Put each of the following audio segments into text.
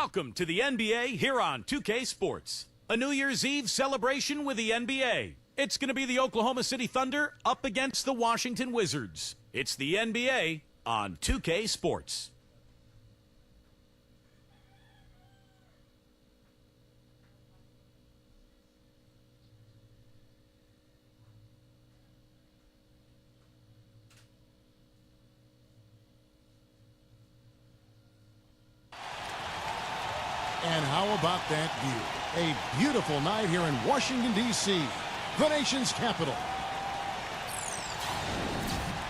Welcome to the NBA here on 2K Sports. A New Year's Eve celebration with the NBA. It's going to be the Oklahoma City Thunder up against the Washington Wizards. It's the NBA on 2K Sports. And how about that view? A beautiful night here in Washington, D.C., the nation's capital.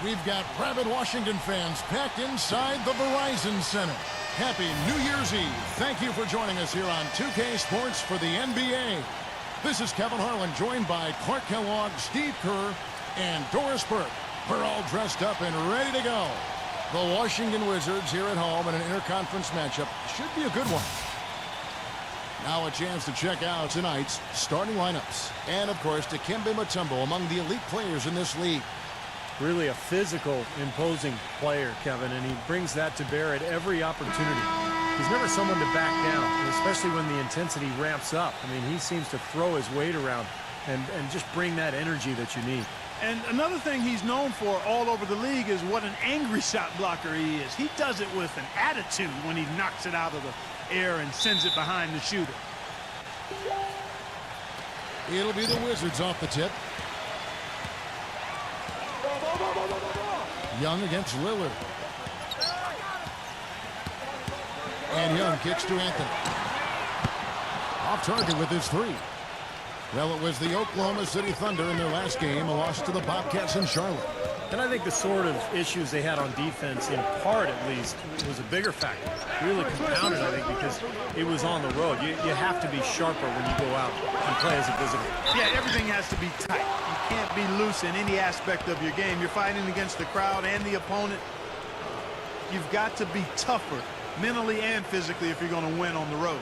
We've got rabid Washington fans packed inside the Verizon Center. Happy New Year's Eve. Thank you for joining us here on 2K Sports for the NBA. This is Kevin Harlan, joined by Clark Kellogg, Steve Kerr, and Doris Burke. We're all dressed up and ready to go. The Washington Wizards here at home in an interconference matchup should be a good one. Now a chance to check out tonight's starting lineups. And, of course, Dikembe Mutombo among the elite players in this league. Really a physical, imposing player, Kevin, and he brings that to bear at every opportunity. He's never someone to back down, especially when the intensity ramps up. I mean, he seems to throw his weight around and just bring that energy that you need. And another thing he's known for all over the league is what an angry shot blocker he is. He does it with an attitude when he knocks it out of the air and sends it behind the shooter. It'll be the Wizards off the tip. Young against Lillard. And Young kicks to Anthony. Off target with his three. Well, it was the Oklahoma City Thunder in their last game, a loss to the Bobcats in Charlotte. And I think the sort of issues they had on defense, in part at least, was a bigger factor. Really compounded, I think, because it was on the road. You have to be sharper when you go out and play as a visitor. Yeah, everything has to be tight. You can't be loose in any aspect of your game. You're fighting against the crowd and the opponent. You've got to be tougher mentally and physically if you're going to win on the road.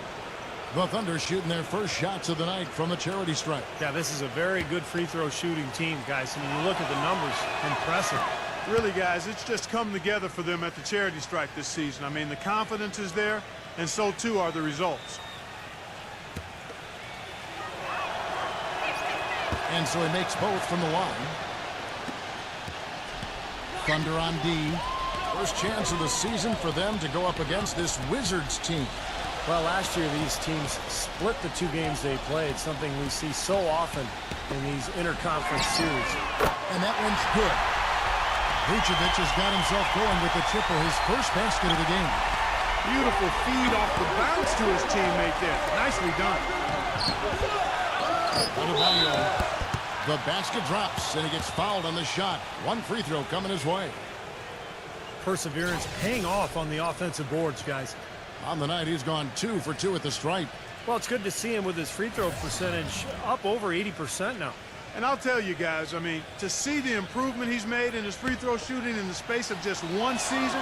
The Thunder shooting their first shots of the night from the charity stripe. Yeah, this is a very good free throw shooting team, guys. I mean, you look at the numbers, impressive. Really, guys, it's just come together for them at the charity stripe this season. I mean, the confidence is there, and so too are the results. And so he makes both from the line. Thunder on D. First chance of the season for them to go up against this Wizards team. Well, last year these teams split the two games they played, something we see so often in these interconference series. And that one's good. Vucevic has got himself going with the triple, his first basket of the game. Beautiful feed off the bounce to his teammate there. Nicely done. Adebayo. The basket drops, and he gets fouled on the shot. One free throw coming his way. Perseverance paying off on the offensive boards, guys. On the night, he's gone 2 for 2 at the stripe. Well, it's good to see him with his free throw percentage up over 80% now. And I'll tell you guys, I mean, to see the improvement he's made in his free throw shooting in the space of just one season,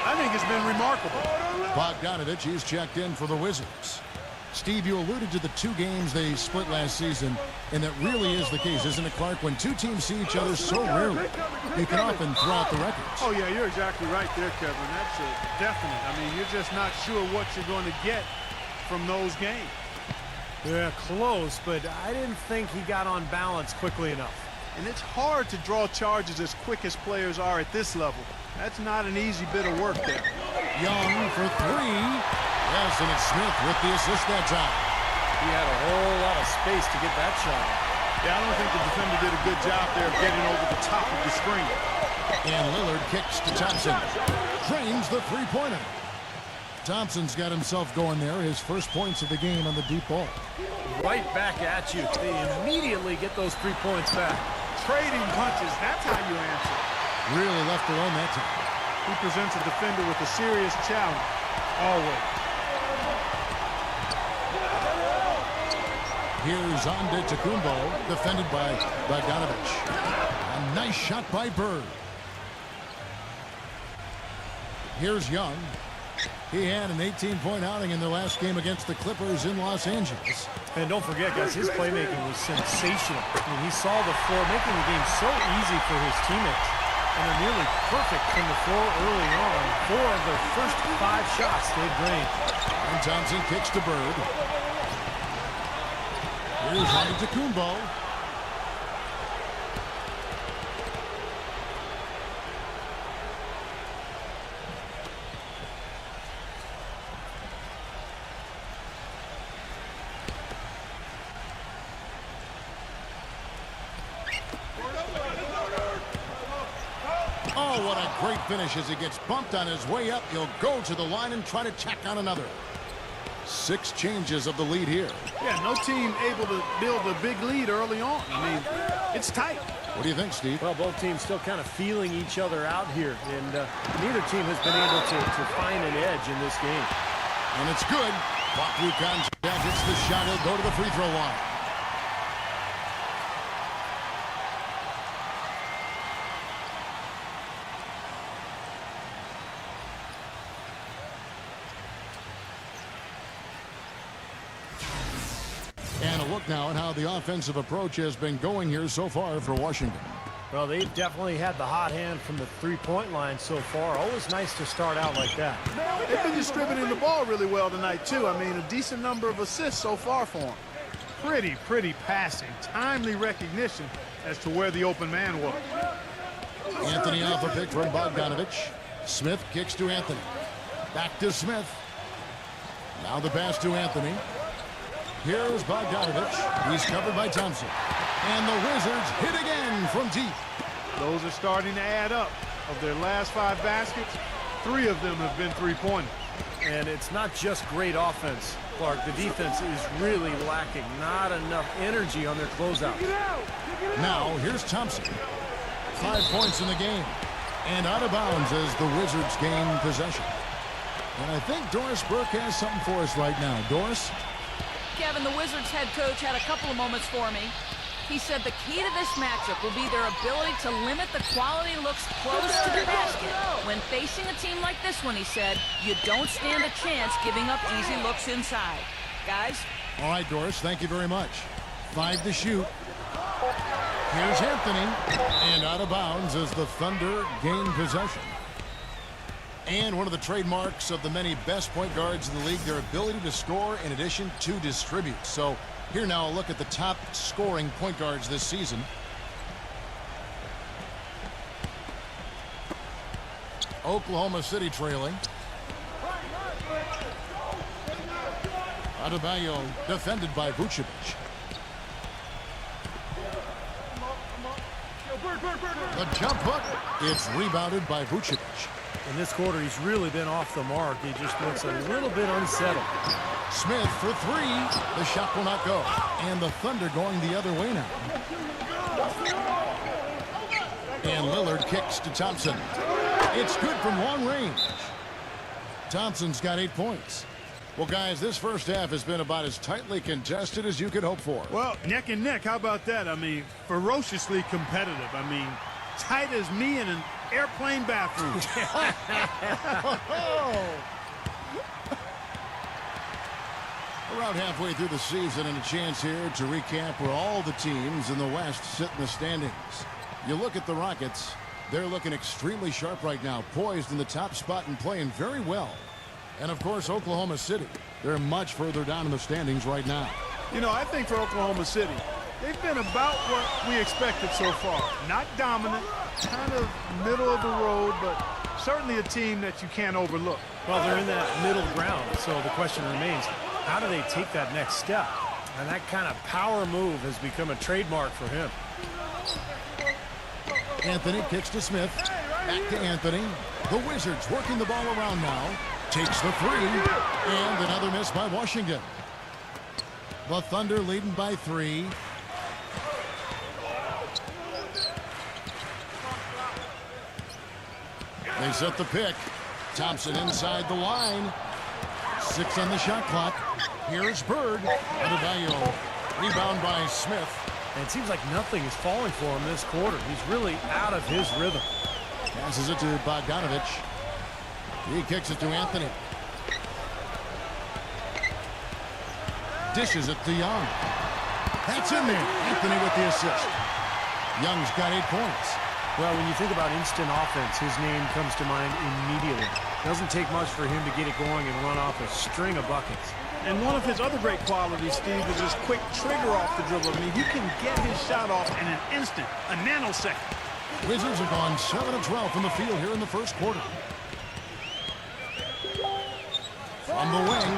I think it's been remarkable. Bogdanovich, he's checked in for the Wizards. Steve, you alluded to the two games they split last season, and that really is the case, isn't it, Clark? When two teams see each other so rarely, they can often throw out the records. Oh, yeah, you're exactly right there, Kevin. That's a definite. I mean, you're just not sure what you're going to get from those games. Yeah, close, but I didn't think he got on balance quickly enough. And it's hard to draw charges as quick as players are at this level. That's not an easy bit of work there. Young for three. Yes, and it's Smith with the assist that time. He had a whole lot of space to get that shot. Yeah, I don't think the defender did a good job there of getting over the top of the screen. And Lillard kicks to Thompson. Drains the three-pointer. Thompson's got himself going there. His first points of the game on the deep ball. Right back at you. They immediately get those 3 points back. Trading punches, that's how you answer. Really left alone that time. He presents a defender with a serious challenge. Always. Here's Antetokounmpo, defended by Bogdanovich. A nice shot by Bird. Here's Young. He had an 18-point outing in their last game against the Clippers in Los Angeles. And don't forget, guys, his playmaking was sensational. I mean, he saw the floor, making the game so easy for his teammates. And they're nearly perfect from the floor early on. 4 of their first 5 shots they've drained. And Thompson kicks to Bird. Here's Antetokounmpo. Oh, what a great finish as he gets bumped on his way up. He'll go to the line and try to tack on another. 6 changes of the lead here. Yeah, no team able to build a big lead early on. I mean, it's tight. What do you think, Steve? Well, both teams still kind of feeling each other out here, and neither team has been able to find an edge in this game. And it's good. Fought through contact, hits the shot. He'll go to the free throw line. And a look now at how the offensive approach has been going here so far for Washington. Well, they've definitely had the hot hand from the three-point line so far. Always nice to start out like that. They've been distributing the ball really well tonight, too. I mean, a decent number of assists so far for them. Pretty passing. Timely recognition as to where the open man was. Anthony off a pick from Bogdanovich. Smith kicks to Anthony. Back to Smith. Now the pass to Anthony. Here's Bogdanovich. He's covered by Thompson. And the Wizards hit again from deep. Those are starting to add up. Of their last 5 baskets, 3 of them have been three-pointers. And it's not just great offense, Clark. The defense is really lacking. Not enough energy on their closeout. Now, here's Thompson. 5 points in the game. And out of bounds as the Wizards gain possession. And I think Doris Burke has something for us right now. Doris? Kevin, the Wizards head coach had a couple of moments for me. He said the key to this matchup will be their ability to limit the quality looks close to the basket. When facing a team like this one, he said, you don't stand a chance giving up easy looks inside. Guys? All right, Doris, thank you very much. 5 to shoot. Here's Anthony. And out of bounds as the Thunder gain possession. And one of the trademarks of the many best point guards in the league, their ability to score in addition to distribute. So here now a look at the top scoring point guards this season. Oklahoma City trailing. Adebayo defended by Vucevic. The jump hook. It's rebounded by Vucevic. In this quarter, he's really been off the mark. He just looks a little bit unsettled. Smith for 3. The shot will not go. And the Thunder going the other way now. And Lillard kicks to Thompson. It's good from long range. Thompson's got 8 points. Well, guys, this first half has been about as tightly contested as you could hope for. Well, neck and neck. How about that? I mean, ferociously competitive. I mean, tight as me in an airplane bathroom. Around halfway through the season and a chance here to recap where all the teams in the West sit in the standings. You look at the Rockets, they're looking extremely sharp right now, poised in the top spot and playing very well. And of course, Oklahoma City, they're much further down in the standings right now. You know, I think for Oklahoma City, they've been about what we expected so far. Not dominant, kind of middle of the road, but certainly a team that you can't overlook. Well, they're in that middle ground, so the question remains, how do they take that next step? And that kind of power move has become a trademark for him. Anthony kicks to Smith. Back to Anthony. The Wizards working the ball around now. Takes the 3. And another miss by Washington. The Thunder leading by 3. They set the pick. Thompson inside the line. 6 on the shot clock. Here's Bird. Adebayo. Rebound by Smith. And it seems like nothing is falling for him this quarter. He's really out of his rhythm. Passes it to Bogdanovich. He kicks it to Anthony. Dishes it to Young. That's in there. Anthony with the assist. Young's got 8 points. Well, when you think about instant offense, his name comes to mind immediately. Doesn't take much for him to get it going and run off a string of buckets. And one of his other great qualities, Steve, is his quick trigger off the dribble. I mean, he can get his shot off in an instant, a nanosecond. Wizards have gone 7 of 12 from the field here in the first quarter. From the wing.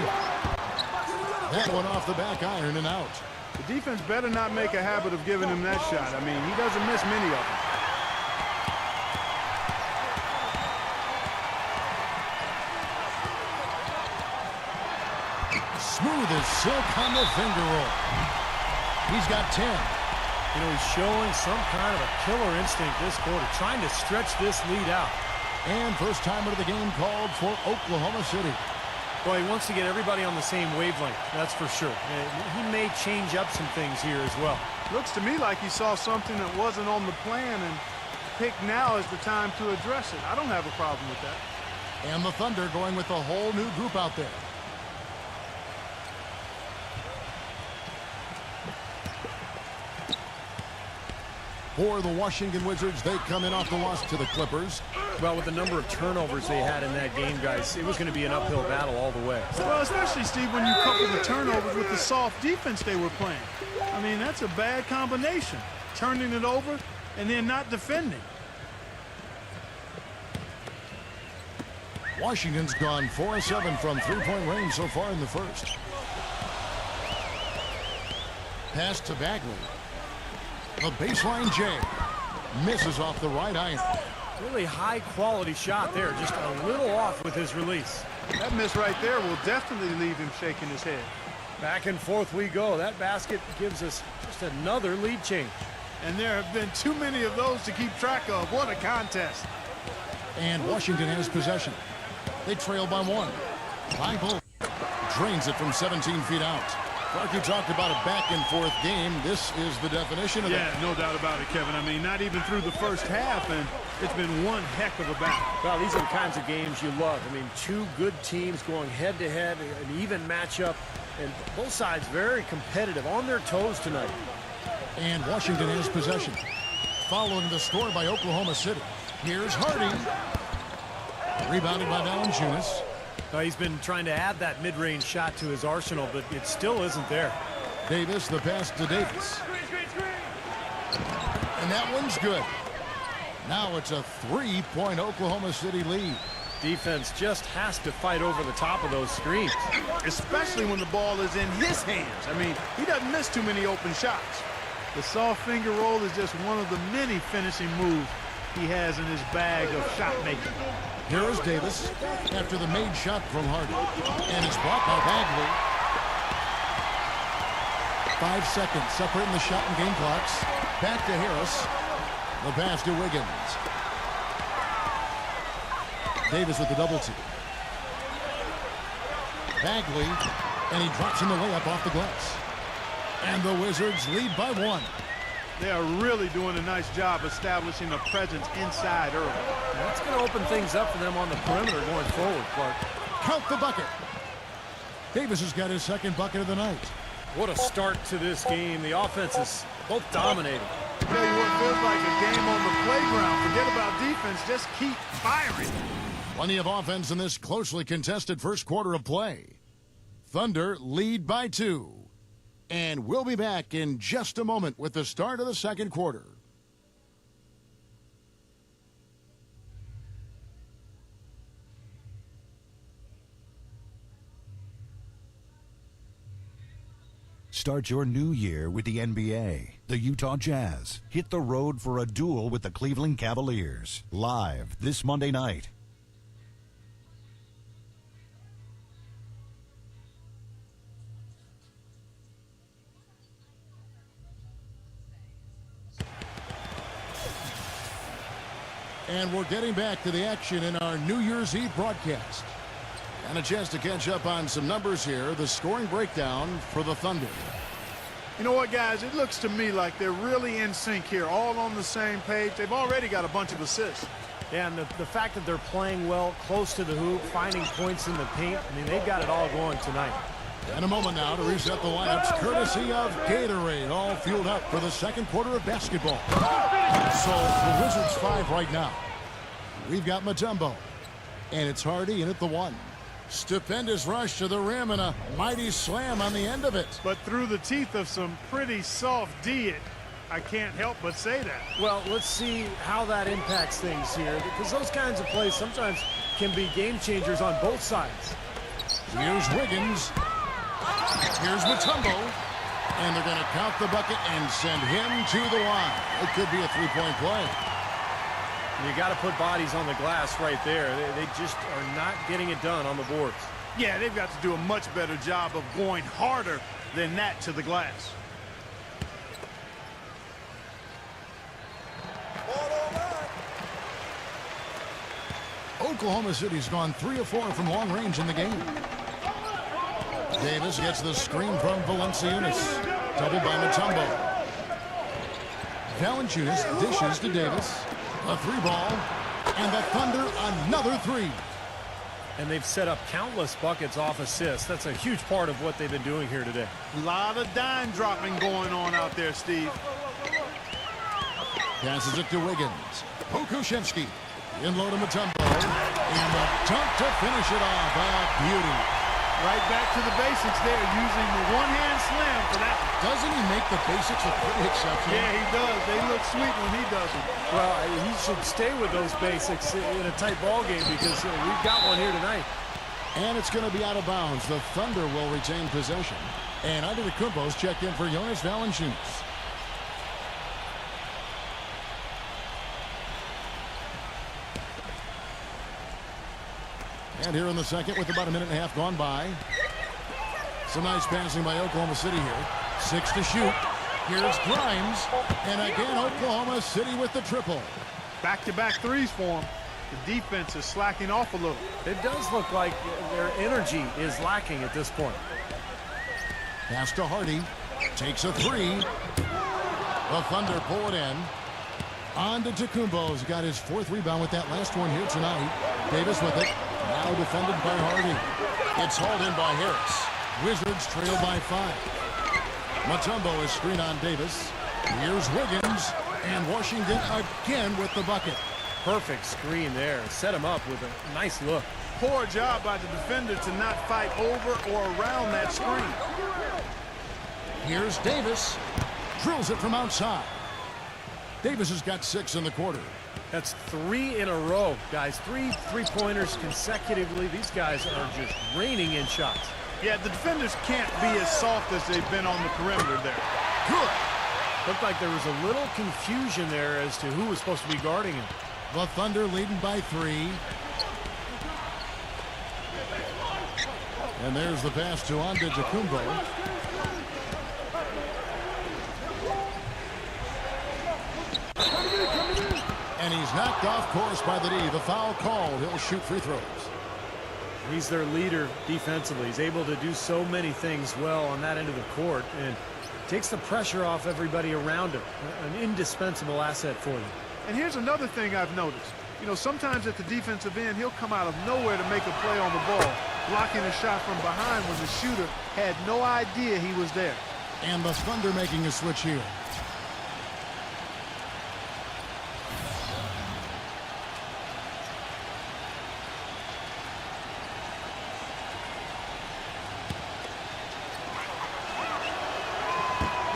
That one off the back iron and out. The defense better not make a habit of giving him that shot. I mean, he doesn't miss many of them. Smooth as silk on the finger roll. He's got 10. You know, he's showing some kind of a killer instinct this quarter, trying to stretch this lead out. And first timer of the game called for Oklahoma City. Well, he wants to get everybody on the same wavelength, that's for sure. He may change up some things here as well. Looks to me like he saw something that wasn't on the plan and picked now as the time to address it. I don't have a problem with that. And the Thunder going with a whole new group out there. For the Washington Wizards, they come in off the loss to the Clippers. Well, with the number of turnovers they had in that game, guys, it was going to be an uphill battle all the way. Well, especially, Steve, when you couple the turnovers with the soft defense they were playing. I mean, that's a bad combination. Turning it over and then not defending. Washington's gone 4 of 7 from three-point range so far in the first. Pass to Bagley. The baseline J. Misses off the right iron. Really high-quality shot there, just a little off with his release. That miss right there will definitely leave him shaking his head. Back and forth we go. That basket gives us just another lead change. And there have been too many of those to keep track of. What a contest. And Washington has possession. They trail by 1. Bible drains it from 17 feet out. Clark, you talked about a back-and-forth game. This is the definition of that. Yeah, no doubt about it, Kevin. I mean, not even through the first half, and it's been one heck of a battle. Well, these are the kinds of games you love. I mean, two good teams going head-to-head, an even matchup, and both sides very competitive, on their toes tonight. And Washington has possession. Following the score by Oklahoma City. Here's Hardy. Rebounded by Valanciunas. He's been trying to add that mid-range shot to his arsenal, but it still isn't there. Davis, the pass to Davis. And that one's good. Now it's a 3-point Oklahoma City lead. Defense just has to fight over the top of those screens. Especially when the ball is in his hands. I mean, he doesn't miss too many open shots. The soft finger roll is just one of the many finishing moves he has in his bag of shot making. Here is Davis after the made shot from Hardy. And it's blocked by Bagley. 5 seconds separating the shot and game clocks. Back to Harris. The pass to Wiggins. Davis with the double team. Bagley. And he drops in the layup off the glass. And the Wizards lead by 1. They are really doing a nice job establishing a presence inside early. That's going to open things up for them on the perimeter going forward, Clark. Count the bucket. Davis has got his second bucket of the night. What a start to this game. The offense is both dominating. I tell you what, feels like a game on the playground. Forget about defense, just keep firing. Plenty of offense in this closely contested first quarter of play. Thunder lead by 2. And we'll be back in just a moment with the start of the second quarter. Start your new year with the NBA. The Utah Jazz hit the road for a duel with the Cleveland Cavaliers. Live this Monday night. And we're getting back to the action in our New Year's Eve broadcast. And a chance to catch up on some numbers here. The scoring breakdown for the Thunder. You know what, guys? It looks to me like they're really in sync here, all on the same page. They've already got a bunch of assists. Yeah, and the fact that they're playing well, close to the hoop, finding points in the paint, I mean, they've got it all going tonight. And a moment now to reset the lineups, courtesy of Gatorade, all fueled up for the second quarter of basketball. So the Wizards 5 right now. We've got Mutombo, And it's Hardy in at the 1. Stupendous rush to the rim and a mighty slam on the end of it. But through the teeth of some pretty soft D, I can't help but say that. Well, let's see how that impacts things here, because those kinds of plays sometimes can be game changers on both sides. Here's Wiggins. Here's Mutombo. And they're going to count the bucket and send him to the line. It could be a three-point play. You got to put bodies on the glass right there. They just are not getting it done on the boards. Yeah, they've got to do a much better job of going harder than that to the glass. Oklahoma City's gone 3 of 4 from long range in the game. Davis gets the screen from Valanciunas. Doubled by Mutombo. Valanciunas dishes to Davis. A 3 ball. And the Thunder another 3. And they've set up countless buckets off assists. That's a huge part of what they've been doing here today. A lot of dime dropping going on out there, Steve. Passes it to Wiggins. Pokusevski. In low to Mutombo. And the dunk to finish it off. A beauty. Right back to the basics there, using the one-hand slam for that. Doesn't he make the basics look pretty exceptional? Yeah, he does. They look sweet when he does them. Well, he should stay with those basics in a tight ball game, because we've got one here tonight. And it's going to be out of bounds. The Thunder will retain possession. And Antetokounmpo's checked in for Jonas Valanciunas. And here in the second, with about a minute and a half gone by. Some nice passing by Oklahoma City here. 6 to shoot. Here's Grimes. And again, Oklahoma City with the triple. Back-to-back threes for him. The defense is slacking off a little. It does look like their energy is lacking at this point. Pass to Hardy. Takes a 3. The Thunder pull it in. On to Antetokounmpo's got his 4th rebound with that last one here tonight. Davis with it. Now defended by Hardy. It's hauled in by Harris. Wizards trail by 5. Mutombo is screen on Davis. Here's Wiggins. And Washington again with the bucket. Perfect screen there. Set him up with a nice look. Poor job by the defender to not fight over or around that screen. Here's Davis. Drills it from outside. Davis has got 6 in the quarter. That's 3 in a row, guys. 3 three-pointers consecutively. These guys are just raining in shots. Yeah, the defenders can't be as soft as they've been on the perimeter there. Good. Looked like there was a little confusion there as to who was supposed to be guarding him. The Thunder leading by 3. And there's the pass to Antetokounmpo. And he's knocked off course by the D. The foul called. He'll shoot free throws. He's their leader defensively. He's able to do so many things well on that end of the court and takes the pressure off everybody around him. An indispensable asset for them. And here's another thing I've noticed. You know, sometimes at the defensive end, he'll come out of nowhere to make a play on the ball, blocking a shot from behind when the shooter had no idea he was there. And the Thunder making a switch here.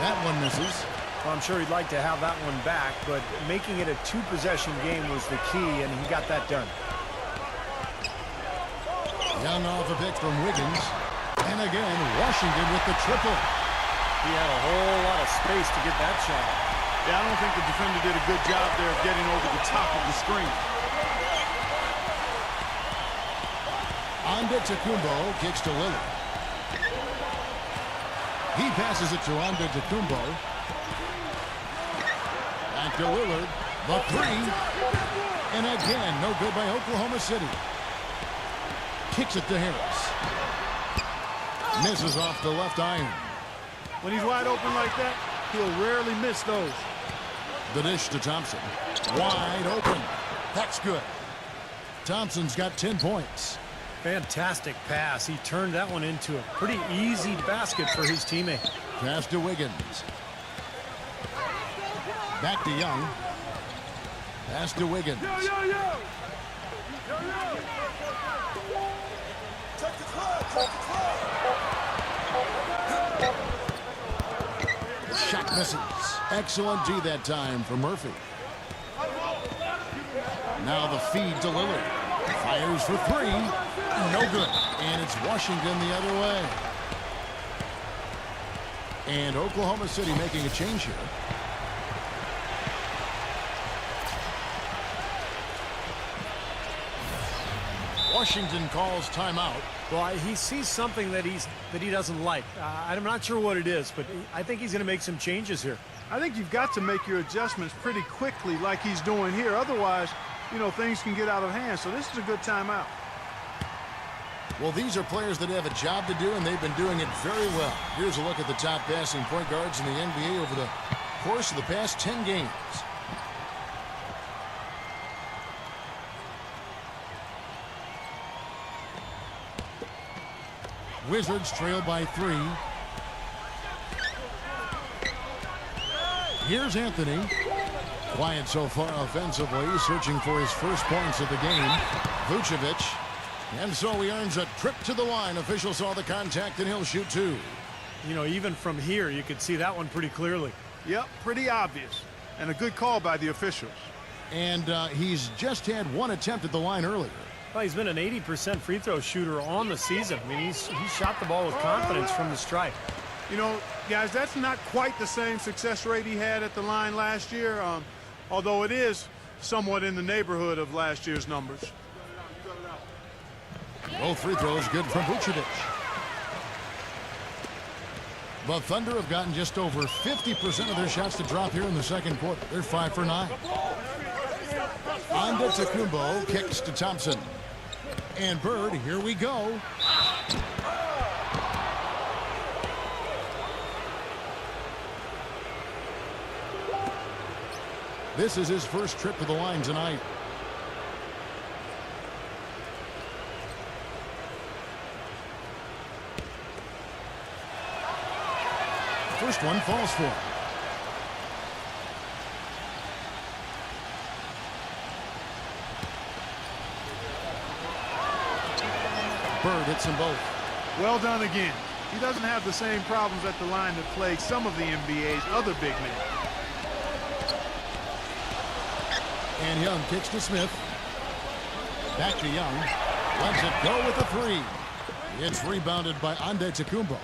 That one misses. Well, I'm sure he'd like to have that one back, but making it a 2-possession game was the key, and he got that done. Young off a pick from Wiggins. And again, Washington with the triple. He had a whole lot of space to get that shot. Yeah, I don't think the defender did a good job there of getting over the top of the screen. Antetokounmpo kicks to Lillard. He passes it to Antetokounmpo. Back to Lillard. The 3. And again, no good by Oklahoma City. Kicks it to Harris. Misses off the left iron. When he's wide open like that, he'll rarely miss those. The dish to Thompson. Wide open. That's good. Thompson's got 10 points. Fantastic pass. He turned that one into a pretty easy basket for his teammate. Pass to Wiggins. Back to Young. Pass to Wiggins. Shot misses. Excellent D that time for Murphy. Now the feed to Lillard. Fires for three. No good. And it's Washington the other way. And Oklahoma City making a change here. Washington calls timeout. Well, he sees something that he doesn't like. I'm not sure what it is, but I think he's going to make some changes here. I think you've got to make your adjustments pretty quickly like he's doing here. Otherwise, you know, things can get out of hand. So this is a good timeout. Well, these are players that have a job to do, and they've been doing it very well. Here's a look at the top passing point guards in the NBA over the course of the past 10 games. Wizards trail by 3. Here's Anthony. Quiet so far offensively, searching for his first points of the game. Vucevic. And so he earns a trip to the line. Official saw the contact, and he'll shoot 2. You know, even from here, you could see that one pretty clearly. Yep, pretty obvious. And a good call by the officials. And he's just had 1 attempt at the line earlier. Well, he's been an 80% free throw shooter on the season. I mean, he shot the ball with confidence from the stripe. You know, guys, that's not quite the same success rate he had at the line last year, although it is somewhat in the neighborhood of last year's numbers. Both free throws good from Vucevic. The Thunder have gotten just over 50% of their shots to drop here in the second quarter. They're 5 for 9. Antetokounmpo kicks to Thompson. And Bird, here we go. This is his first trip to the line tonight. First one falls for him. Bird hits them both. Well done again. He doesn't have the same problems at the line that plague some of the NBA's other big men. And Young kicks to Smith. Back to Young. Lets it go with a 3. It's rebounded by Antetokounmpo.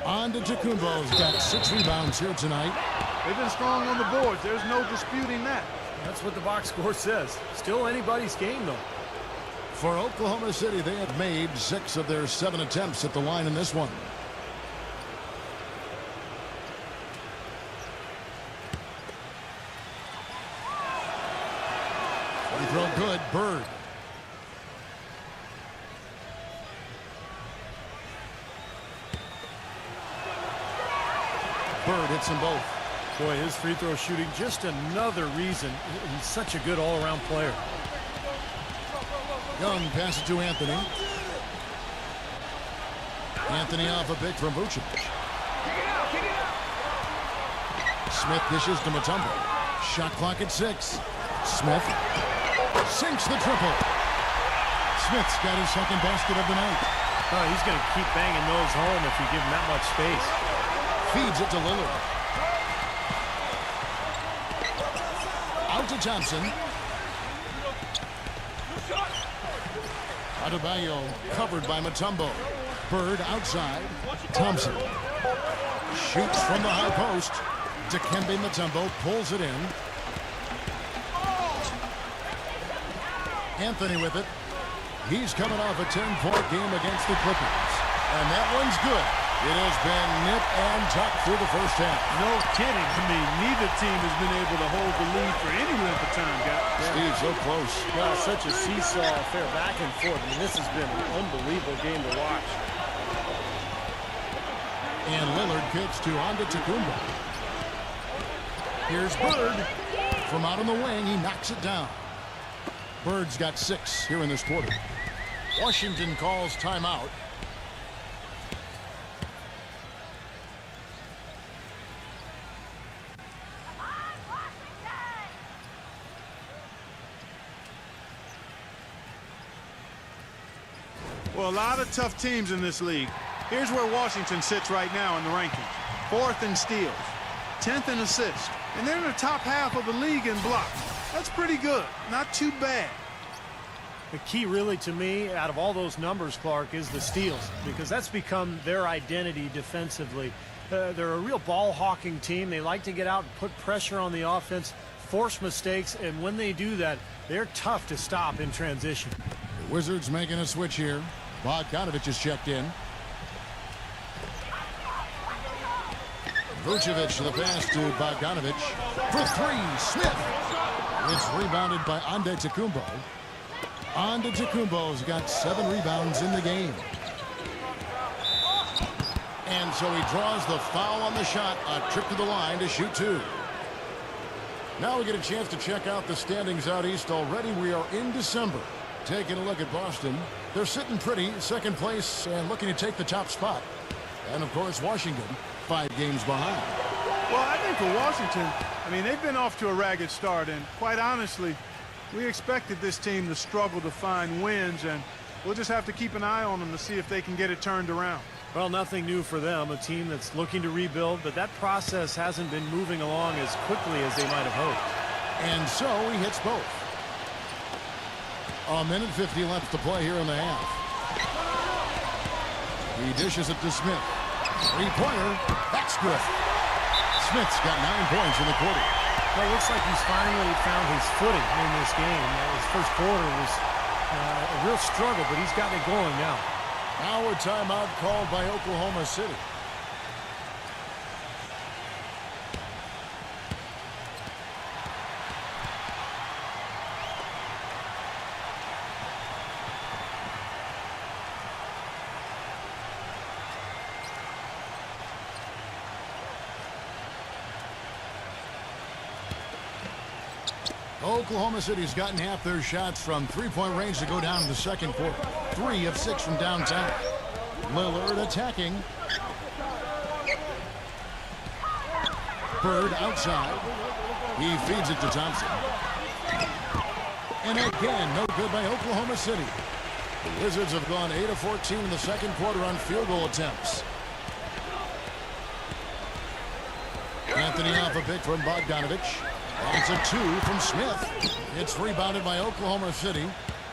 Antetokounmpo's got 6 rebounds here tonight. They've been strong on the boards. There's no disputing that. That's what the box score says. Still anybody's game, though. For Oklahoma City, they have made 6 of their 7 attempts at the line in this one. Free throw good. Bird. Bird hits them both. Boy, his free throw shooting, just another reason he's such a good all-around player. Young passes to Anthony. Anthony off a pick from Vucevic. Smith dishes to Mutombo. Shot clock at 6. Smith sinks the triple. Smith's got his second basket of the night. Oh, he's going to keep banging those home if you give him that much space. Feeds it to Lillard. Out to Thompson. Adebayo covered by Mutombo. Bird outside. Thompson shoots from the high post. Dikembe Mutombo pulls it in. Anthony with it. He's coming off a 10-point game against the Clippers. And that one's good. It has been nip and tuck through the first half. No kidding. I mean, neither team has been able to hold the lead for any length of time, guys. Steve, so close. Well, such a seesaw affair, back and forth. I mean, this has been an unbelievable game to watch. And Lillard kicks to Antetokounmpo. Here's Bird. From out on the wing, he knocks it down. Bird's got 6 here in this quarter. Washington calls timeout. Well, a lot of tough teams in this league. Here's where Washington sits right now in the rankings. 4th in steals, 10th in assists, and they're in the top half of the league in blocks. That's pretty good. Not too bad. The key really to me out of all those numbers, Clark, is the steals, because that's become their identity defensively. They're a real ball-hawking team. They like to get out and put pressure on the offense, force mistakes, and when they do that, they're tough to stop in transition. The Wizards making a switch here. Bogdanovich is checked in. Vucevic to the pass to Bogdanovich. For three, Smith. It's rebounded by Antetokounmpo. Antetokounmpo's got 7 rebounds in the game. And so he draws the foul on the shot. A trip to the line to shoot 2. Now we get a chance to check out the standings out east already. We are in December. Taking a look at Boston. They're sitting pretty, 2nd place, and looking to take the top spot. And, of course, Washington, 5 games behind. Well, I think for Washington, I mean, they've been off to a ragged start, and quite honestly, we expected this team to struggle to find wins, and we'll just have to keep an eye on them to see if they can get it turned around. Well, nothing new for them, a team that's looking to rebuild, but that process hasn't been moving along as quickly as they might have hoped. And so he hits both. A minute 50 left to play here in the half. He dishes it to Smith. 3-pointer. That's good. Smith's got 9 points in the quarter. Well, it looks like he's finally found his footing in this game. His first quarter was a real struggle, but he's got it going now. Now a timeout called by Oklahoma City. Oklahoma City's gotten half their shots from 3-point range to go down in the 2nd quarter. 3 of 6 from downtown. Lillard attacking. Bird outside. He feeds it to Thompson. And again, no good by Oklahoma City. The Wizards have gone 8 of 14 in the 2nd quarter on field goal attempts. Anthony off a pick from Bogdanovich. It's a 2 from Smith. It's rebounded by Oklahoma City.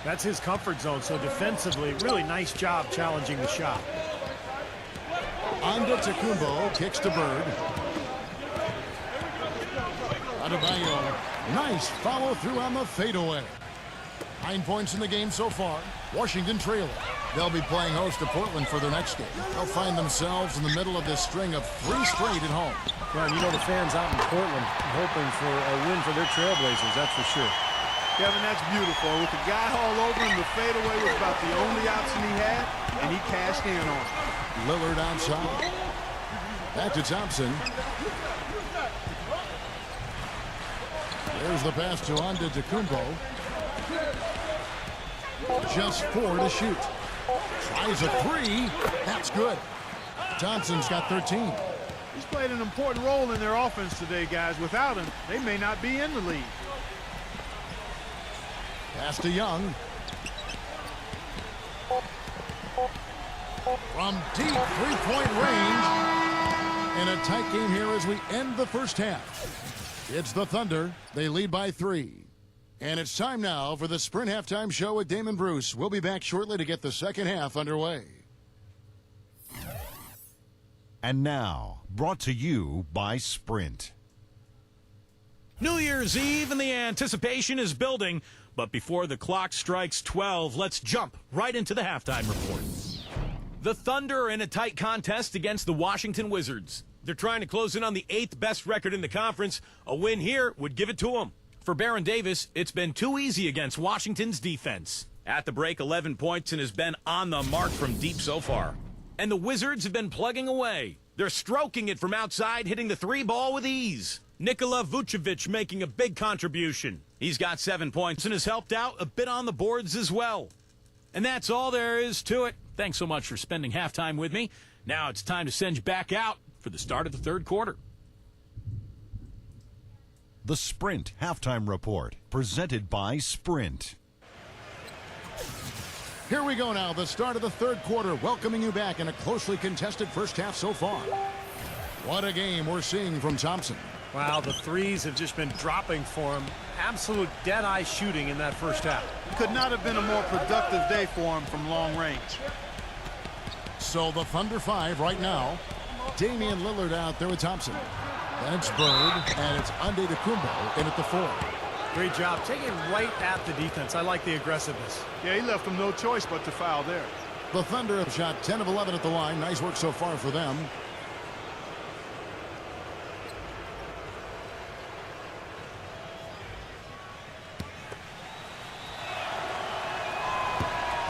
That's his comfort zone, so defensively, really nice job challenging the shot. Antetokounmpo kicks to Bird. Adebayo, nice follow through on the fadeaway. 9 points in the game so far. Washington trailing. They'll be playing host to Portland for their next game. They'll find themselves in the middle of this string of 3 straight at home. Well, you know the fans out in Portland hoping for a win for their Trailblazers, that's for sure. Kevin, that's beautiful. With the guy all over him, the fadeaway was about the only option he had, and he cashed in on it. Lillard outside. Back to Thompson. There's the pass to Antetokounmpo. Just 4 to shoot. Tries a 3. That's good. Thompson's got 13. He's played an important role in their offense today, guys. Without him, they may not be in the league. Pass to Young. From deep 3-point range. And a tight game here as we end the first half. It's the Thunder. They lead by 3. And it's time now for the Sprint Halftime Show with Damon Bruce. We'll be back shortly to get the second half underway. And now, brought to you by Sprint. New Year's Eve and the anticipation is building, but before the clock strikes 12, let's jump right into the halftime report. The Thunder are in a tight contest against the Washington Wizards. They're trying to close in on the 8th best record in the conference. A win here would give it to them. For Baron Davis, it's been too easy against Washington's defense. At the break, 11 points and has been on the mark from deep so far. And the Wizards have been plugging away. They're stroking it from outside, hitting the 3 ball with ease. Nikola Vucevic making a big contribution. He's got 7 points and has helped out a bit on the boards as well. And that's all there is to it. Thanks so much for spending halftime with me. Now it's time to send you back out for the start of the 3rd quarter. The Sprint Halftime Report, presented by Sprint. Here we go now, the start of the third quarter, welcoming you back in a closely contested first half so far. What a game we're seeing from Thompson. Wow, the threes have just been dropping for him. Absolute dead-eye shooting in that first half. Could not have been a more productive day for him from long range. So the Thunder 5 right now. Damian Lillard out there with Thompson. Then it's Bird, and it's Antetokounmpo in at the 4. Great job taking it right at the defense. I like the aggressiveness. Yeah, he left him no choice but to foul there. The Thunder have shot 10 of 11 at the line. Nice work so far for them.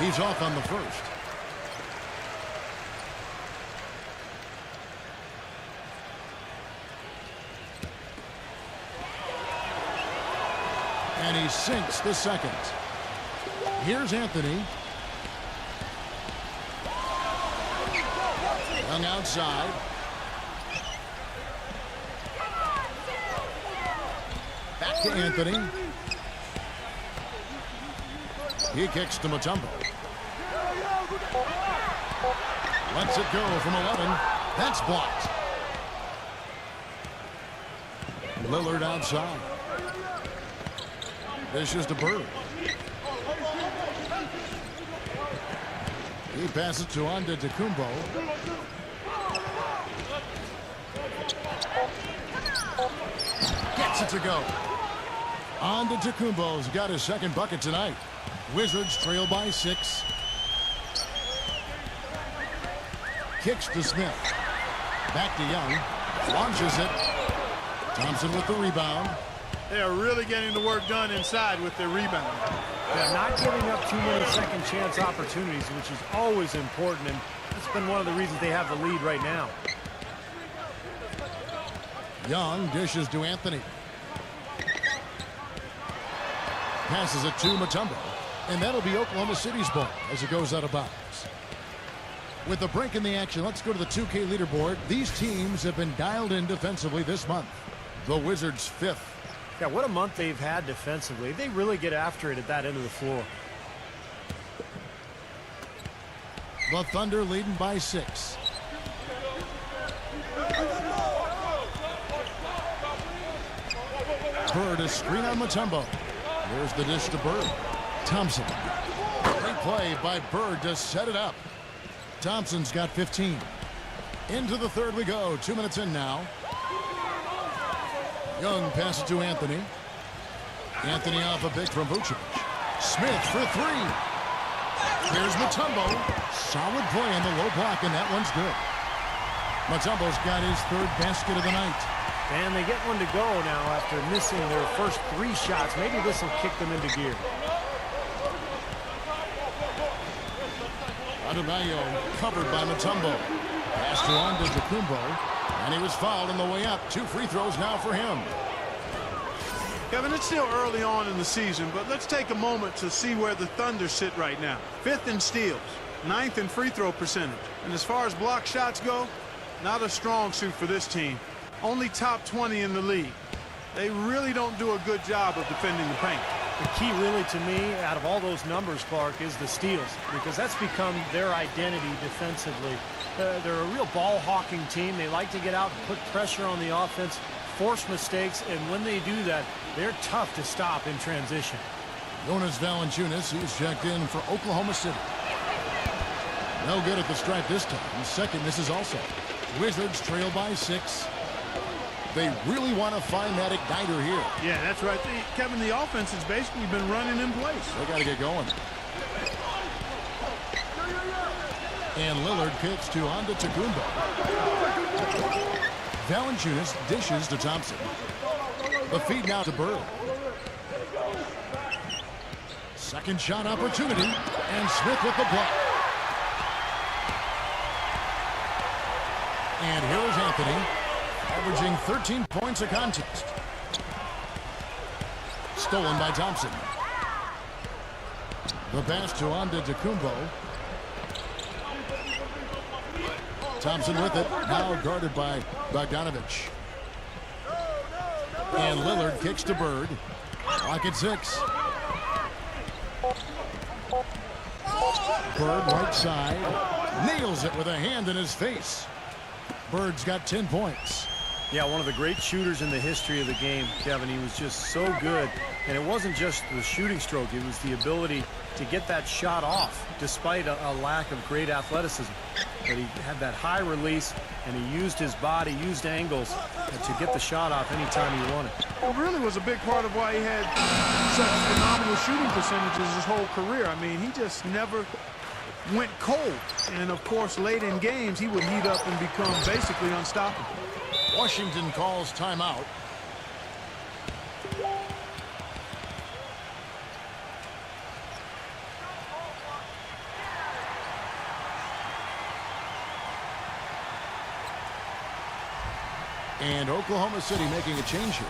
He's off on the first. And he sinks the second. Here's Anthony. Young outside. Back to Anthony. He kicks to Mutombo. Lets it go from 11. That's blocked. Lillard outside. Dishes to Bird. He passes to Antetokounmpo. Gets it to go. Antetokounmpo's got his second bucket tonight. Wizards trail by 6. Kicks to Smith. Back to Young. Launches it. Thompson with the rebound. They are really getting the work done inside with their rebound. Yeah, not giving up too many second chance opportunities, which is always important, and that's been one of the reasons they have the lead right now. Young dishes to Anthony. Passes it to Mutombo. And that'll be Oklahoma City's ball as it goes out of bounds. With the break in the action, let's go to the 2K leaderboard. These teams have been dialed in defensively this month. The Wizards 5th. Yeah, what a month they've had defensively. They really get after it at that end of the floor. The Thunder leading by 6. Bird is screen on Mutombo. Here's the dish to Bird. Thompson. Great play by Bird to set it up. Thompson's got 15. Into the third we go. 2 minutes in now. Young passes to Anthony. Anthony off a pick from Vucevic. Smith for 3. Here's Mutombo. Solid play on the low block, and that one's good. Mutombo's got his 3rd basket of the night. And they get one to go now after missing their first 3 shots. Maybe this will kick them into gear. Adebayo covered by Mutombo. Pass to Antetokounmpo. And he was fouled on the way up. 2 free throws now for him. Kevin, it's still early on in the season, but let's take a moment to see where the Thunder sit right now. 5th in steals, 9th in free throw percentage. And as far as block shots go, not a strong suit for this team. Only top 20 in the league. They really don't do a good job of defending the paint. The key really to me out of all those numbers, Clark, is the steals, because that's become their identity defensively. They're a real ball-hawking team. They like to get out and put pressure on the offense, force mistakes, and when they do that, they're tough to stop in transition. Jonas Valanciunas, he's checked in for Oklahoma City. No good at the stripe this time. Second misses also. Wizards trail by 6. They really want to find that igniter here. Yeah, that's right. Kevin, the offense has basically been running in place. They got to get going. And Lillard kicks to Antetokounmpo. Valanciunas dishes to Thompson. The feed now to Bird. Second shot opportunity, and Smith with the block. And here's Anthony, averaging 13 points a contest. Stolen by Thompson. The pass to Antetokounmpo. Thompson with it, now guarded by Bogdanovich. And Lillard kicks to Bird. Clock at 6. Bird right side. Nails it with a hand in his face. Bird's got 10 points. Yeah, one of the great shooters in the history of the game, Kevin. He was just so good. And it wasn't just the shooting stroke. It was the ability to get that shot off despite a lack of great athleticism. But he had that high release, and he used his body, used angles to get the shot off anytime he wanted. It really was a big part of why he had such phenomenal shooting percentages his whole career. I mean, he just never went cold. And, of course, late in games, he would heat up and become basically unstoppable. Washington calls timeout. And Oklahoma City making a change here.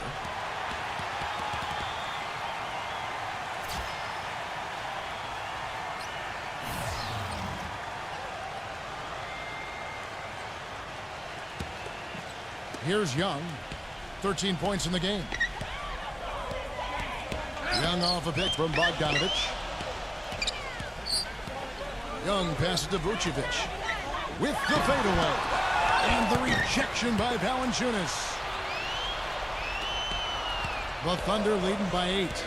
Here's Young. 13 points in the game. Young off a pick from Bogdanovich. Young passes to Vucevic. With the fadeaway. And the rejection by Valanciunas. The Thunder leading by 8.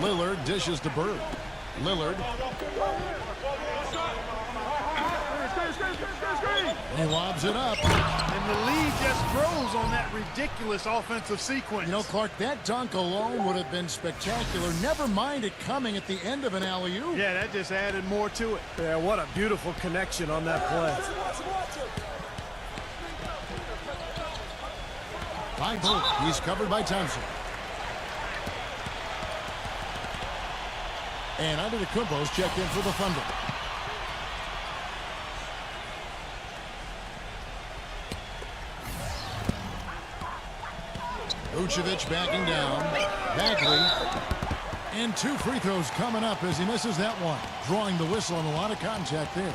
Lillard dishes to Bird. Lillard. He lobs it up. And the lead just grows on that ridiculous offensive sequence. You know, Clark, that dunk alone would have been spectacular. Never mind it coming at the end of an alley-oop. Yeah, that just added more to it. Yeah, what a beautiful connection on that play. By Bolt. He's covered by Thompson. And Antetokounmpo's checked in for the Thunder. Vucevic backing down. Bagley. And 2 free throws coming up as he misses that one. Drawing the whistle and a lot of contact there.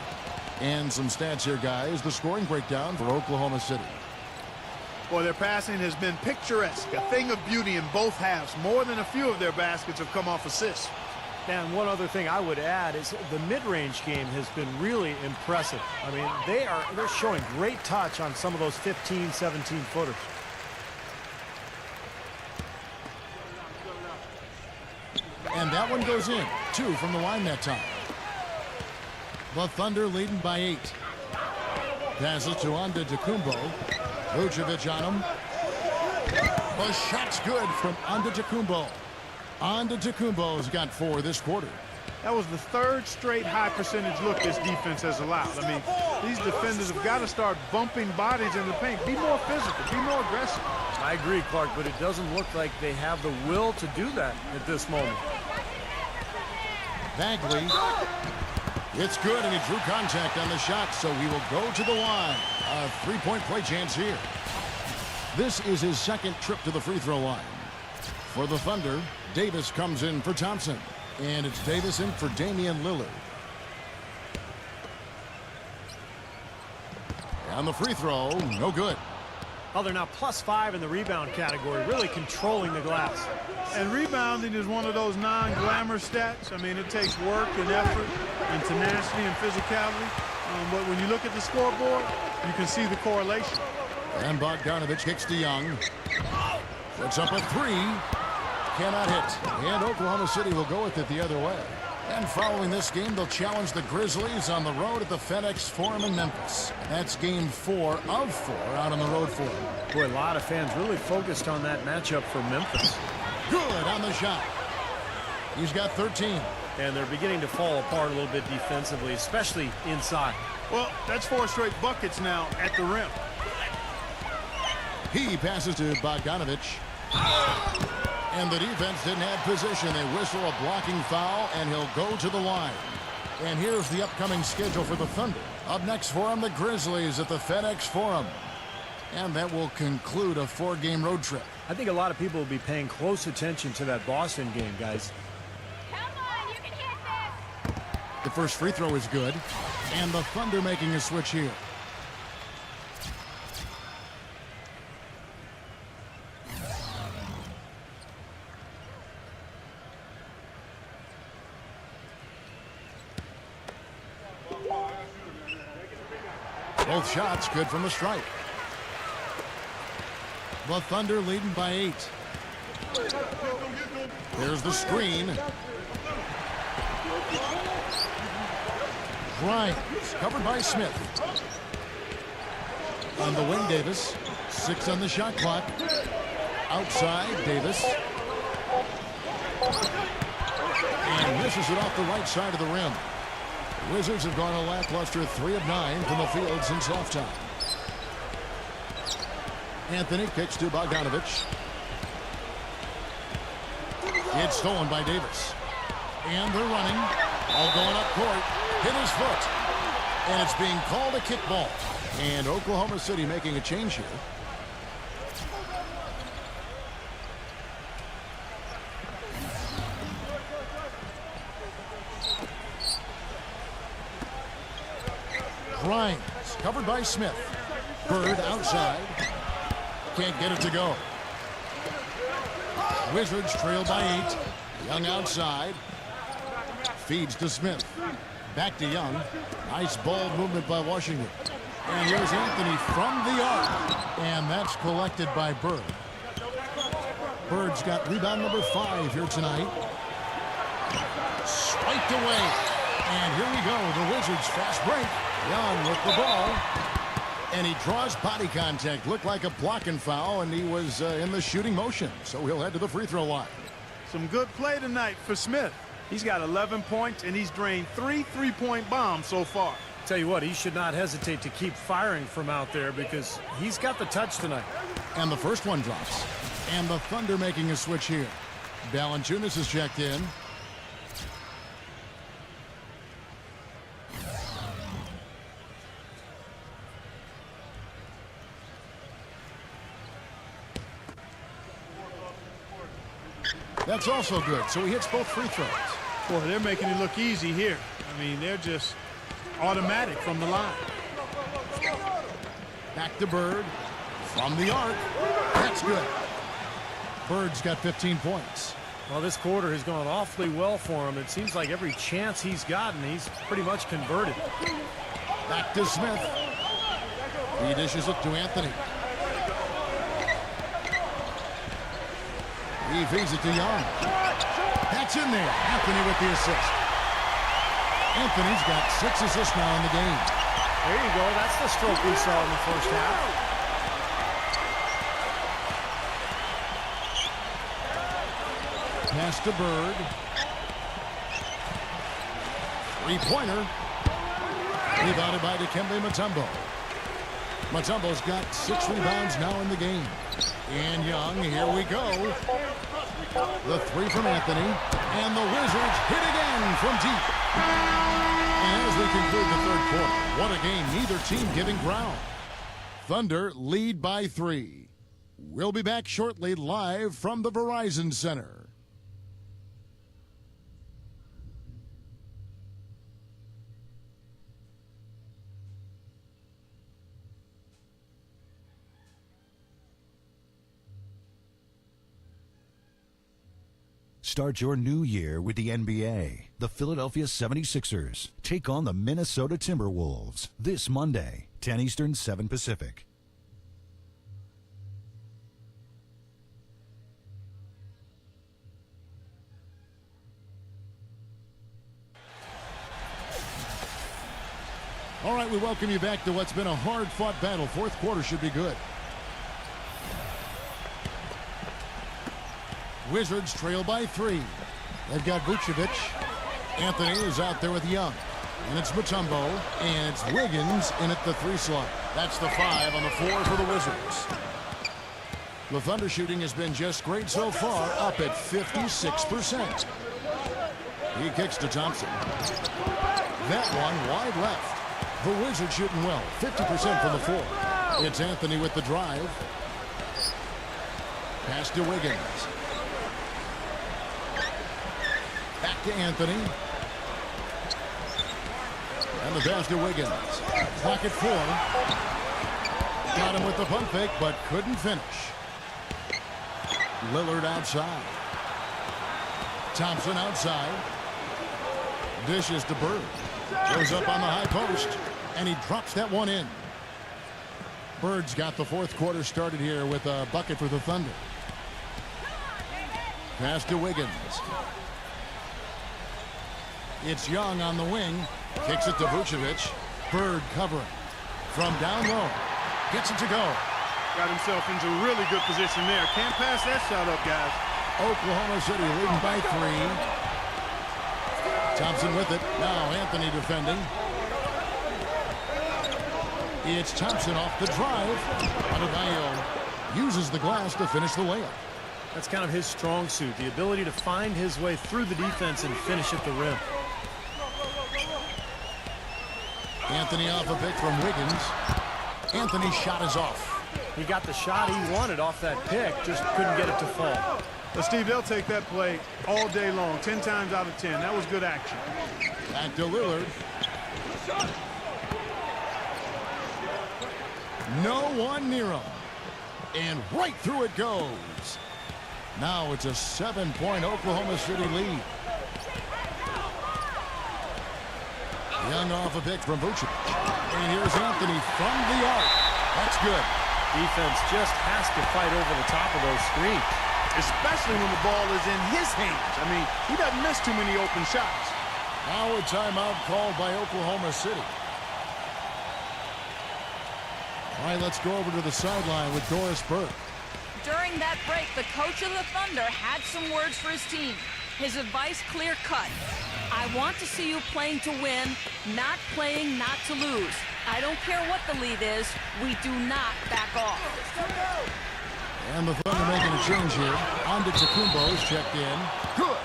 And some stats here, guys. The scoring breakdown for Oklahoma City. Boy, their passing has been picturesque. A thing of beauty in both halves. More than a few of their baskets have come off assists. And one other thing I would add is the mid-range game has been really impressive. I mean, they're showing great touch on some of those 15, 17-footers. And that one goes in. 2 from the line that time. The Thunder leading by 8. Passes to Antetokounmpo. Vucevic on him. The shot's good from Antetokounmpo. Antetokounmpo's got 4 this quarter. That was the 3rd straight high percentage look this defense has allowed. I mean, these defenders have got to start bumping bodies in the paint. Be more physical. Be more aggressive. I agree, Clark, but it doesn't look like they have the will to do that at this moment. Bagley. It's good, and he drew contact on the shot, so he will go to the line. A 3-point play chance here. This is his 2nd trip to the free throw line. For the Thunder, Davis comes in for Thompson. And it's Davis in for Damian Lillard. And the free throw, no good. Oh, they're now +5 in the rebound category, really controlling the glass. And rebounding is one of those non-glamour stats. I mean, it takes work and effort and tenacity and physicality. But when you look at the scoreboard, you can see the correlation. And Bogdanovich kicks to Young. Puts up a 3. Cannot hit. And Oklahoma City will go with it the other way. And following this game, they'll challenge the Grizzlies on the road at the FedEx Forum in Memphis. That's game 4 of 4 out on the road for them. Boy, a lot of fans really focused on that matchup for Memphis. Good on the shot. He's got 13. And they're beginning to fall apart a little bit defensively, especially inside. Well, that's 4 straight buckets now at the rim. He passes to Bogdanovich. And the defense didn't have position. They whistle a blocking foul, and he'll go to the line. And here's the upcoming schedule for the Thunder. Up next for them, the Grizzlies at the FedEx Forum. And that will conclude a 4-game road trip. I think a lot of people will be paying close attention to that Boston game, guys. Come on, you can hit this. The first free throw is good. And the Thunder making a switch here. Both shots good from the stripe. The Thunder leading by 8. There's the screen. Grimes covered by Smith. On the wing, Davis. 6 on the shot clock. Outside, Davis. And misses it off the right side of the rim. The Wizards have gone a lackluster 3 of 9 from the field since halftime. Anthony kicks to Bogdanovich. It's stolen by Davis. And they're running. All going up court. Hit his foot. And it's being called a kickball. And Oklahoma City making a change here. Grimes covered by Smith. Bird outside. Can't get it to go. Wizards trail by 8. Young outside. Feeds to Smith. Back to Young. Nice ball movement by Washington. And here's Anthony from the arc. And that's collected by Bird. Bird's got rebound number 5 here tonight. Swiped away. And here we go. The Wizards fast break. Young with the ball. And he draws body contact. Looked like a blocking foul, and he was in the shooting motion. So he'll head to the free throw line. Some good play tonight for Smith. He's got 11 points, and he's drained 3 3-point bombs so far. Tell you what, he should not hesitate to keep firing from out there because he's got the touch tonight. And the first one drops. And the Thunder making a switch here. Valanciunas is checked in. That's also good, so he hits both free throws. Boy, they're making it look easy here. I mean, they're just automatic from the line. Back to Bird. From the arc. That's good. Bird's got 15 points. Well, this quarter has gone awfully well for him. It seems like every chance he's gotten, he's pretty much converted. Back to Smith. He dishes it to Anthony. He feeds it to Young. That's in there. Anthony with the assist. Anthony's got 6 assists now in the game. There you go. That's the stroke we saw in the first half. Pass to Bird. 3-pointer. Rebounded by Dikembe Mutombo. Mutombo's got 6 rebounds now in the game. And Young, here we go. The 3 from Anthony. And the Wizards hit again from deep. And as we conclude the third quarter, what a game, neither team giving ground. Thunder lead by 3. We'll be back shortly live from the Verizon Center. Start your new year with the NBA. The Philadelphia 76ers take on the Minnesota Timberwolves this Monday, 10 Eastern, 7 Pacific. All right, we welcome you back to what's been a hard-fought battle. Fourth quarter should be good. Wizards trail by 3. They've got Vucevic. Anthony is out there with Young. And it's Mutombo. And it's Wiggins in at the 3 slot. That's the 5 on the 4 for the Wizards. The Thunder shooting has been just great so far, up at 56%. He kicks to Thompson. That one wide left. The Wizards shooting well, 50% from the 4. It's Anthony with the drive. Pass to Wiggins. Back to Anthony. And the pass to Wiggins. Clock at 4. Got him with the pump fake, but couldn't finish. Lillard outside. Thompson outside. Dishes to Bird. Goes up on the high post. And he drops that one in. Bird's got the fourth quarter started here with a bucket for the Thunder. Pass to Wiggins. It's Young on the wing. Kicks it to Vucevic. Bird covering. From down low. Gets it to go. Got himself into a really good position there. Can't pass that shot up, guys. Oklahoma City leading by 3. Thompson with it. Now Anthony defending. It's Thompson off the drive. Adebayo uses the glass to finish the layup. That's kind of his strong suit, the ability to find his way through the defense and finish at the rim. Anthony off a pick from Wiggins. Anthony's shot is off. He got the shot he wanted off that pick, just couldn't get it to fall. But Steve, they'll take that play all day long, 10 times out of 10. That was good action. Back to Lillard. No one near him. And right through it goes. Now it's a 7-point Oklahoma City lead. Young off a pick from Vucevic. And here's Anthony from the arc. That's good. Defense just has to fight over the top of those screens. Especially when the ball is in his hands. I mean, he doesn't miss too many open shots. Now a timeout called by Oklahoma City. All right, let's go over to the sideline with Doris Burke. During that break, the coach of the Thunder had some words for his team. His advice clear-cut. I want to see you playing to win, not playing not to lose. I don't care what the lead is. We do not back off. And the Thunder making a change here. Antetokounmpo's checked in. Good.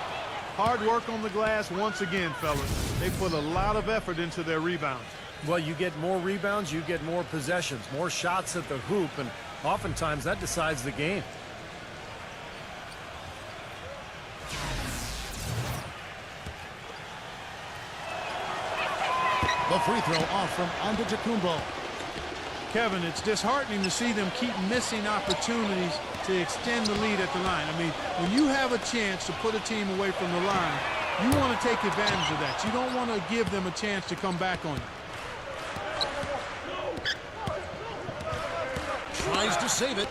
Hard work on the glass once again, fellas. They put a lot of effort into their rebounds. Well, you get more rebounds, you get more possessions, more shots at the hoop, and oftentimes that decides the game. The free throw off from Antetokounmpo. Kevin, it's disheartening to see them keep missing opportunities to extend the lead at the line. I mean, when you have a chance to put a team away from the line, you want to take advantage of that. You don't want to give them a chance to come back on you. Tries to save it.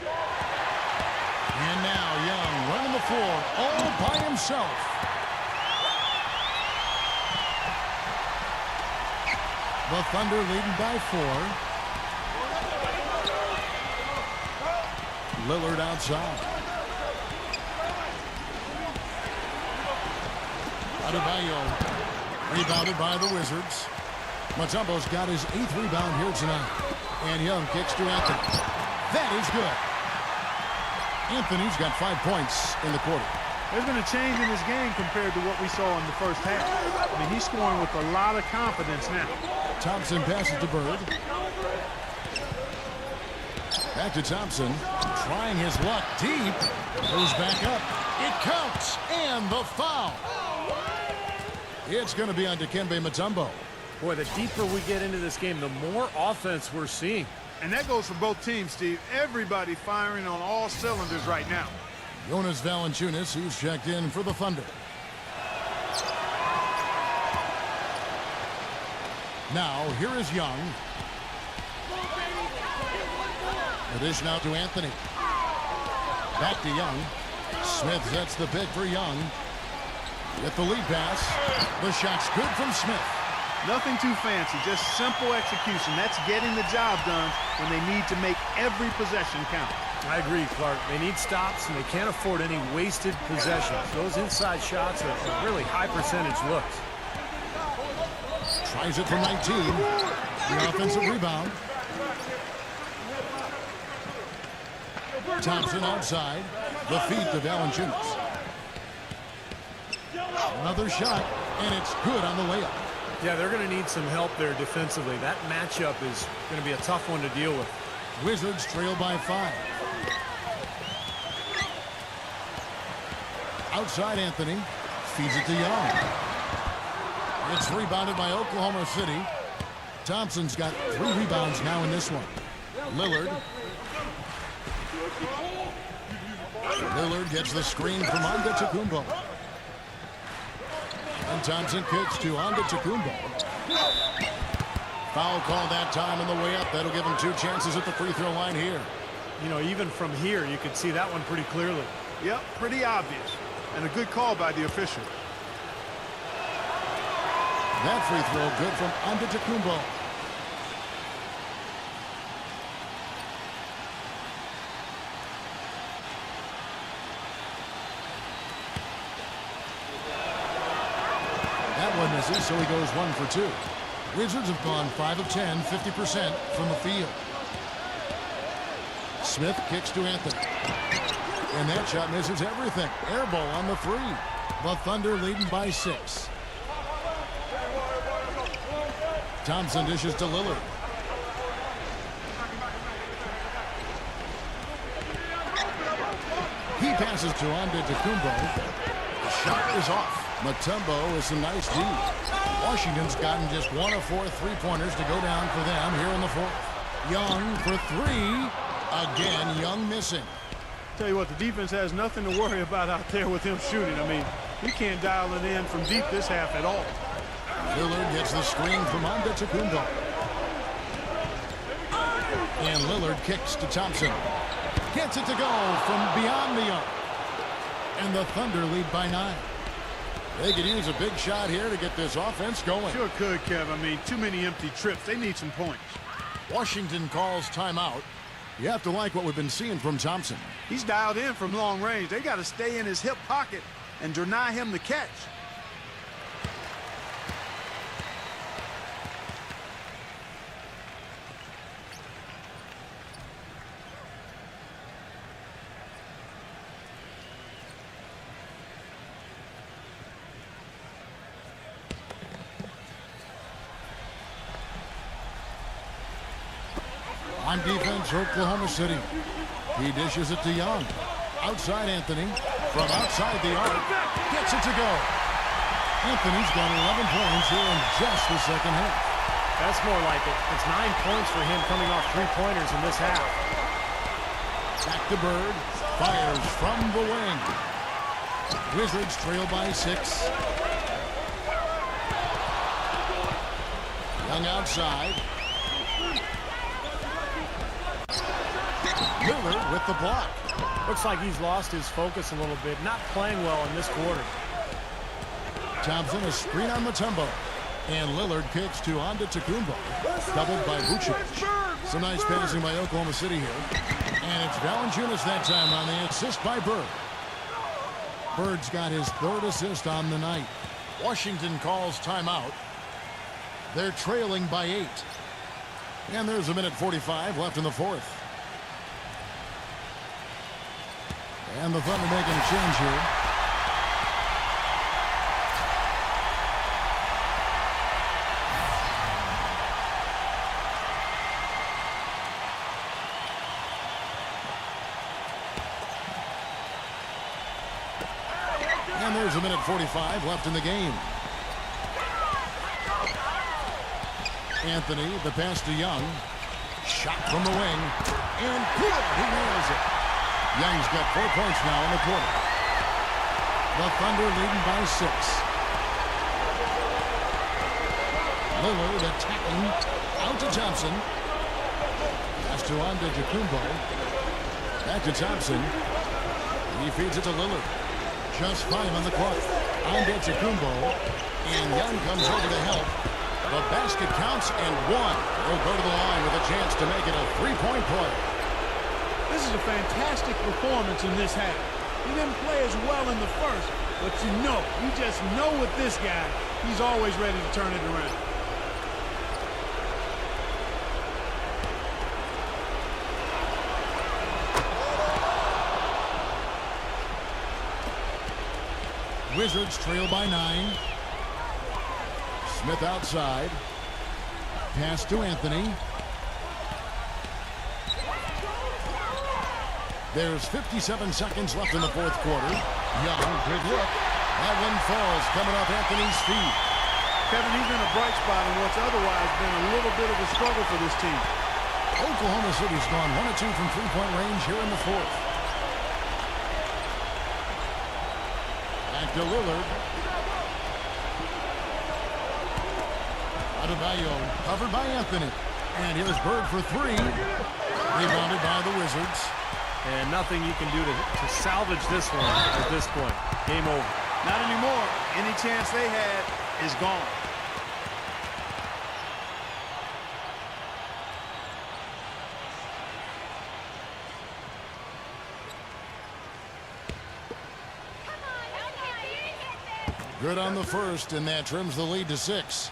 And now Young running the floor all by himself. The Thunder leading by 4. Lillard outside. Adebayo rebounded by the Wizards. Mutombo's got his 8th rebound here tonight. And Young kicks to Anthony. That is good. Anthony's got 5 points in the quarter. There's been a change in his game compared to what we saw in the first half. I mean, he's scoring with a lot of confidence now. Thompson passes to Bird. Back to Thompson. Trying his luck deep. Goes back up. It counts. And the foul. It's going to be on Dikembe Mutombo. Boy, the deeper we get into this game, the more offense we're seeing. And that goes for both teams, Steve. Everybody firing on all cylinders right now. Jonas Valanciunas, who's checked in for the Thunder. Now, here is Young. The dish now to Anthony. Back to Young. Smith sets the pick for Young. Get the lead pass. The shot's good from Smith. Nothing too fancy, just simple execution. That's getting the job done when they need to make every possession count. I agree, Clark. They need stops, and they can't afford any wasted possessions. Those inside shots are really high percentage looks. Tries it from 19. The offensive rebound. Thompson outside. The feed to Valanciunas. Another shot, and it's good on the layup. Yeah, they're going to need some help there defensively. That matchup is going to be a tough one to deal with. Wizards trail by 5. Outside Anthony. Feeds it to Young. It's rebounded by Oklahoma City. Thompson's got 3 rebounds now in this one. Lillard. Lillard gets the screen from Antetokounmpo. And Thompson kicks to Antetokounmpo. Foul call that time on the way up. That'll give him 2 chances at the free throw line here. You know, even from here, you could see that one pretty clearly. Yep, pretty obvious. And a good call by the official. That free throw good from Antetokounmpo. That one misses, so he goes 1 for 2. Wizards have gone 5 of 10, 50% from the field. Smith kicks to Anthony. And that shot misses everything. Air ball on the 3. The Thunder leading by 6. Thompson dishes to Lillard. He passes to Antetokounmpo. The shot is off. Mutombo is a nice D. Washington's gotten just 1 of 4 3-pointers to go down for them here in the 4th. Young for 3. Again, Young missing. Tell you what, the defense has nothing to worry about out there with him shooting. I mean, he can't dial it in from deep this half at all. Lillard gets the screen from Antetokounmpo. And Lillard kicks to Thompson. Gets it to go from beyond the arc. And the Thunder lead by 9. They could use a big shot here to get this offense going. Sure could, Kev. I mean, too many empty trips. They need some points. Washington calls timeout. You have to like what we've been seeing from Thompson. He's dialed in from long range. They got to stay in his hip pocket and deny him the catch. On defense, Oklahoma City. He dishes it to Young. Outside Anthony. From outside the arc. Gets it to go. Anthony's got 11 points here in just the second half. That's more like it. It's 9 points for him coming off 3-pointers in this half. Back to Bird. Fires from the wing. Wizards trail by 6. Young outside. Lillard with the block. Looks like he's lost his focus a little bit. Not playing well in this quarter. Thompson, a screen on Mutombo. And Lillard kicks to Antetokounmpo. Doubled by Vucevic. Some nice passing by Oklahoma City here. And it's Valanciunas that time on the assist by Bird. Bird's got his 3rd assist on the night. Washington calls timeout. They're trailing by 8. And there's a minute 45 left in the 4th. And the Thunder making a change here. And there's a minute 45 left in the game. Anthony, the pass to Young. Shot from the wing. And good. He nails it. Young's got 4 points now in the quarter. The Thunder leading by 6. Lillard attacking. Out to Thompson. Pass to Antetokounmpo. Back to Thompson. He feeds it to Lillard. Just 5 on the clock. Antetokounmpo. And Young comes over to help. The basket counts and 1. He'll go to the line with a chance to make it a 3-point play. This is a fantastic performance in this half. He didn't play as well in the first, but you just know with this guy, he's always ready to turn it around. Wizards trail by 9. Smith outside. Pass to Anthony. There's 57 seconds left in the 4th quarter. Young, good look. That one falls coming off Anthony's feet. Kevin, he's been a bright spot in what's otherwise been a little bit of a struggle for this team. Oklahoma City's gone 1 of 2 from 3-point range here in the 4th. Back to Lillard. Out of Adebayo, covered by Anthony. And here's Bird for three. Rebounded by the Wizards. And nothing you can do to salvage this one at this point. Game over. Not anymore. Any chance they had is gone. Good on the first, and that trims the lead to 6.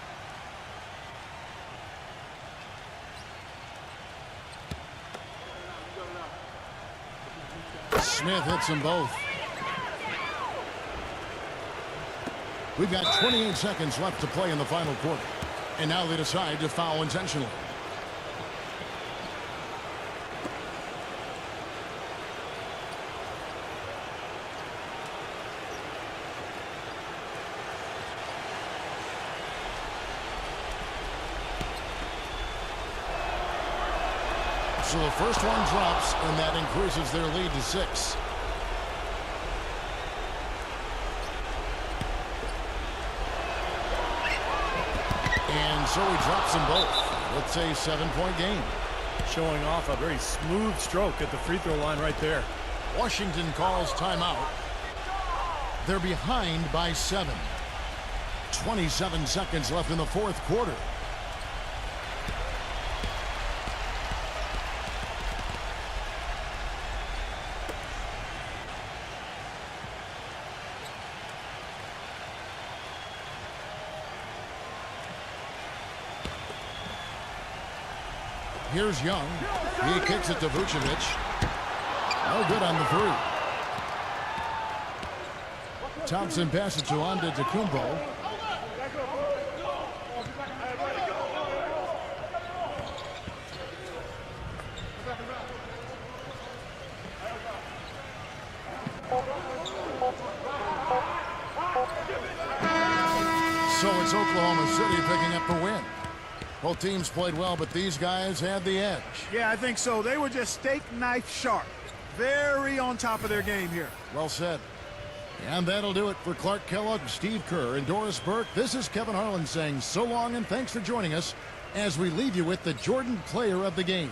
Smith hits them both. We've got 28 seconds left to play in the final quarter. And now they decide to foul intentionally. So the first one drops, and that increases their lead to 6. And so he drops them both. It's a 7-point game. Showing off a very smooth stroke at the free throw line right there. Washington calls timeout. They're behind by 7. 27 seconds left in the fourth quarter. Here's Young. He kicks it to Vucevic. No good on the three. Thompson passes to Antetokounmpo. So it's Oklahoma City picking up the win. Both teams played well, but these guys had the edge. Yeah, I think so. They were just steak knife sharp. Very on top of their game here. Well said. And that'll do it for Clark Kellogg, Steve Kerr, and Doris Burke. This is Kevin Harlan saying so long and thanks for joining us as we leave you with the Jordan Player of the Game.